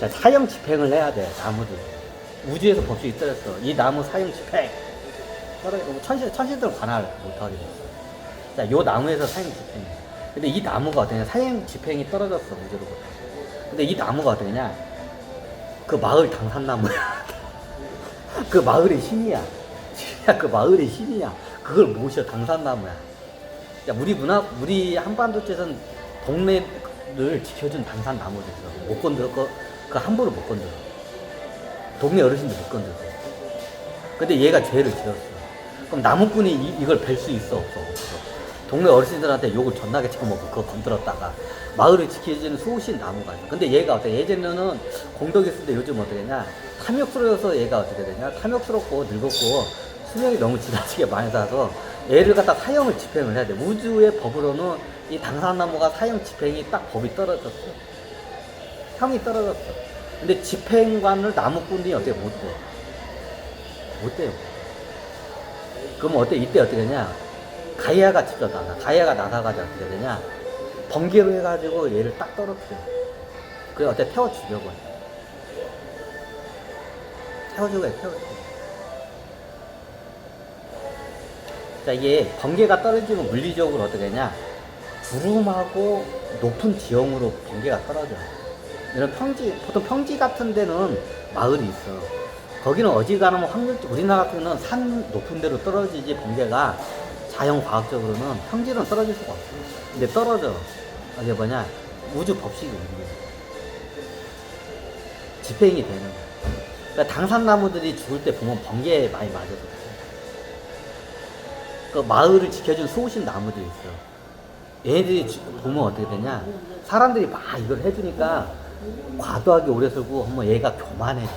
사형 집행을 해야 돼, 나무들. 우주에서 법칙이 떨어졌어. 이 나무 사형 집행. 천신들은 관할 못하게 됐어. 자, 요 나무에서 사형 집행. 근데 이 나무가 어떠냐? 사형 집행이 떨어졌어, 우주로부터. 근데 이 나무가 어떠냐? 그 마을 당산나무야. 그 마을의 신이야. 그 마을의 신이야. 그걸 모셔, 당산나무야. 야, 우리 한반도 쪽에서는 동네를 지켜준 당산나무들 있어. 못 건드려. 그 함부로 못 건드려. 동네 어르신들 못 건드려. 근데 얘가 죄를 지었어. 그럼 나무꾼이 이걸 뵐 수 있어, 없어? 없어. 동네 어르신들한테 욕을 존나게 쳐먹고 그거 건드렸다가 마을을 지켜주는 수호신 나무가 있어. 근데 얘가 어때? 예전에는 공덕이 있을 때 요즘 어떻게 되냐? 탐욕스러워서 얘가 어떻게 되냐? 탐욕스럽고 늙었고 수명이 너무 지나치게 많이 살아서 얘를 갖다 사형을 집행을 해야 돼. 우주의 법으로는 이 당산나무가 사형 집행이 딱 법이 떨어졌어. 형이 떨어졌어. 근데 집행관을 나무꾼이 어떻게 못 돼? 못 돼요. 그럼 어때? 이때 어떻게 되냐? 가이아가 직접 나가. 가이아가 나가가지고 어떻게 되냐? 번개로 해가지고 얘를 딱 떨어뜨려. 그래, 어때? 태워 죽여버려. 태워 죽여. 자, 이게 번개가 떨어지면 물리적으로 어떻게 되냐? 구름하고 높은 지형으로 번개가 떨어져. 이런 보통 평지 같은 데는 마을이 있어. 거기는 어지간하면 우리나라 같은 경우는 산 높은 데로 떨어지지 번개가 자연과학적으로는 평지로는 떨어질 수가 없어. 근데 떨어져. 이게 뭐냐? 우주 법칙이 있는 거야. 집행이 되는 거야. 그러니까 당산나무들이 죽을 때 보면 번개에 많이 맞아서. 그 마을을 지켜준 수호신 나무들이 있어. 얘네들이 보면 어떻게 되냐? 사람들이 막 이걸 해주니까 과도하게 오래 살고 한번 얘가 교만해져.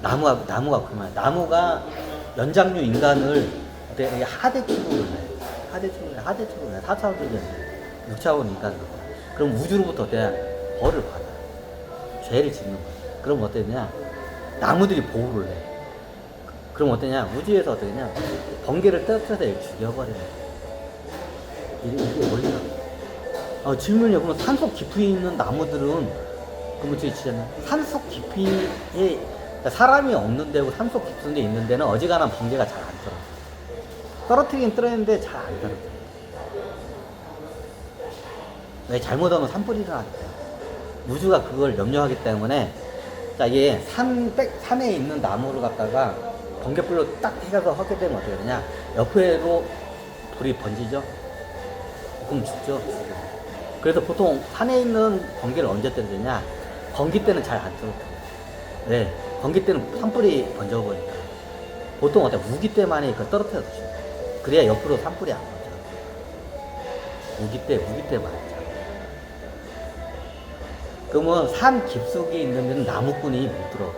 나무가 교만해. 나무가 연장류 인간을 어떻게 하대축으로 해. 하대축으로 해. 4차원적인 6차원 인간을. 그럼 우주로부터 어때? 벌을 받아. 죄를 짓는 거야. 그럼 어떠냐? 나무들이 보호를 해. 그럼 어떠냐? 우주에서 어떠냐? 번개를 떨어뜨려서 얘를 죽여버리는 거야. 이게 원리야. 질문이요. 그러면 산속 깊이 있는 나무들은, 그러면 진짜 산속 깊이에, 사람이 없는 데고 산속 깊은 데 있는 데는 어지간한 번개가 잘 안 떨어져. 떨어뜨리긴 떨어지는데 잘 안 떨어져. 왜? 잘못하면 산불이 일어나기 때문에. 우주가 그걸 염려하기 때문에, 자, 이게 산에 있는 나무를 갖다가 번개불로 딱 해서 하게 되면 어떻게 되냐? 옆으로 불이 번지죠? 그럼 죽죠. 그래서 보통 산에 있는 번개를 언제 떨어지냐? 건기 때는 잘 안 떨어져. 네, 건기 때는 산불이 번져버리니까. 보통 어때? 우기 때만에 이거 떨어뜨려서 죽어. 그래야 옆으로 산불이 안 번져. 우기 때만. 그러면 산 깊숙이 있는 데는 나무꾼이 못 들어가.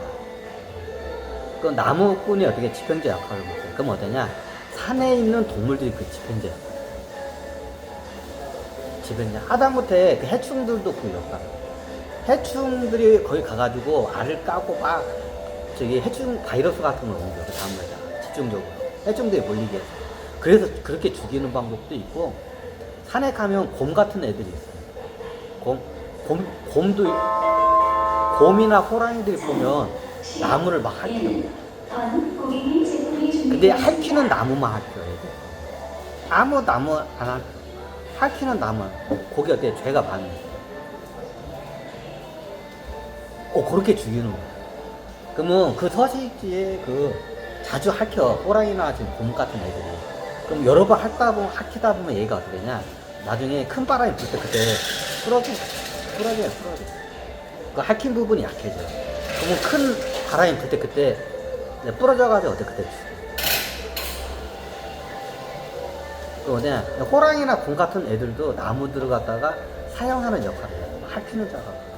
그 나무꾼이 어떻게 집행자 역할을 못해. 그럼 어떠냐? 산에 있는 동물들이 그 집행자 역할. 하다못해 그 해충들도 그 역할. 해충들이 거기 가가지고 알을 까고 막 해충 바이러스 같은 걸 옮겨. 그 다음날에다가 집중적으로 해충들이 몰리게 해서. 그래서 그렇게 죽이는 방법도 있고, 산에 가면 곰 같은 애들이 있어요. 곰이나 호랑이들이 보면 나무를 막 핥혀. 근데 핥히는 나무만 핥혀. 아무 나무 안 핥혀. 핥히는 나무. 거기 어때? 죄가 많네. 그렇게 죽이는 거야. 그러면 그 서식지에 자주 핥혀. 호랑이나 지금 곰 같은 애들이. 그럼 여러 번 핥히다 보면 얘가 어떻게 되냐? 나중에 큰 바람이 불 때 그때 부러져. 그 핥힌 부분이 약해져. 그러면 큰 바람이 불 때 그때 부러져가지고 어때? 그때 죽어. 그 뭐냐? 호랑이나 곰 같은 애들도 나무들을 갖다가 사용하는 역할을 해요. 핥히는 작업.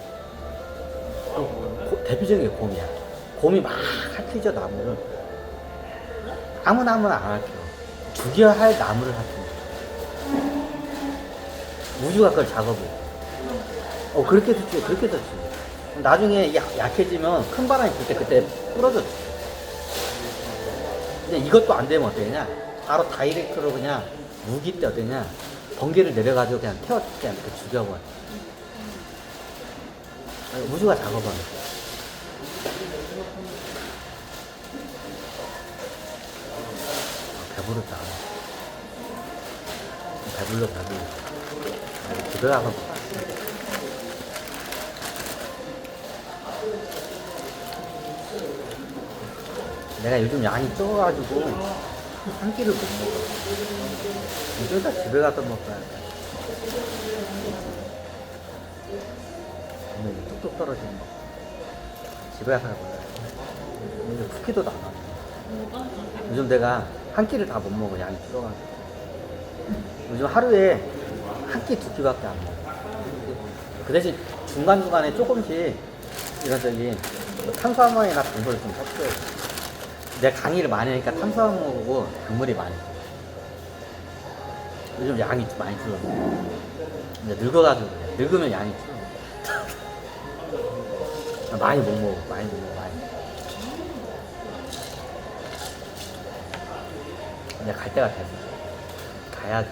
대표적인 게 곰이야. 곰이 막 핥히죠, 나무를. 아무 나무나 안 핥혀. 죽여야 할 나무를 핥힌다. 우주가 그걸 작업해. 그렇게 해서 죽여. 나중에 약해지면 큰 바람이 불 때 그때 부러져 죽어. 근데 이것도 안 되면 어떠냐? 바로 다이렉트로 그냥 무기 때 어떠냐? 번개를 내려가지고 그냥 그냥 죽여버려. 아니, 우주가 작업하는 거야. 배부르다. 배불러. 집에 가서 먹자. 내가 요즘 양이 적어가지고 한 끼를 못 먹어. 이러다 집에 가서 먹자. 오늘 뚝뚝 떨어지는 거. 집에 가서 먹어야 돼. 근데 쿠키도 나가. 요즘 내가 한 끼를 다 못 먹어. 양이 줄어가지고. 요즘 하루에 한 끼, 두 끼밖에 안 먹어. 그 대신 중간중간에 조금씩 이런 뭐 탄수화물이나 당분을 좀 섭취해. 내가 강의를 많이 하니까 탄수화물 먹고 당물이 많이 들어. 요즘 양이 좀 많이 줄어. 근데 늙어가지고 그래. 늙으면 양이 줄어. 많이 못 먹어. 많이. 내가 갈 때가 됐어. 가야지.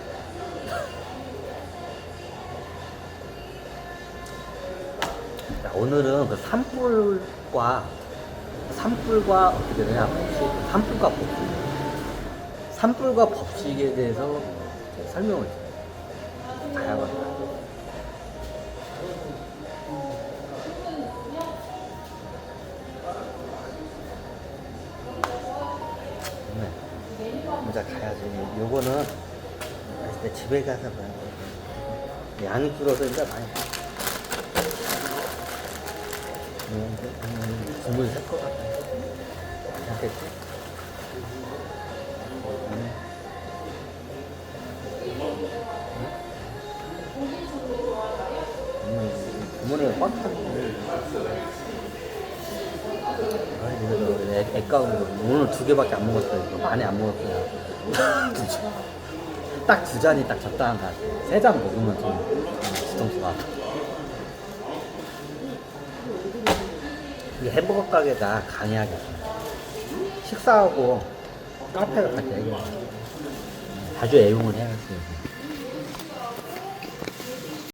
자, 오늘은 그 산불과 어떻게 되냐, 산불과 법칙. 산불과 법칙에 대해서 설명을 해요. 다양하다. 먼저 가야지. 요거는 내 집에 가서 봐야 돼. 양이 줄어서 이제 많이. 국물 셀것 같아. 괜찮겠지? 국물에 꽉 찼네. 애까고 오늘 2개밖에 안 먹었어요. 이거 많이 안 먹었어요. 딱 2잔이 딱 적당한 것 같아. 3잔 먹으면 좀 뒤통수가. 이 햄버거 가게가 강의하겠어. 식사하고 카페를 같이 얘기해. 자주 애용을 해야지.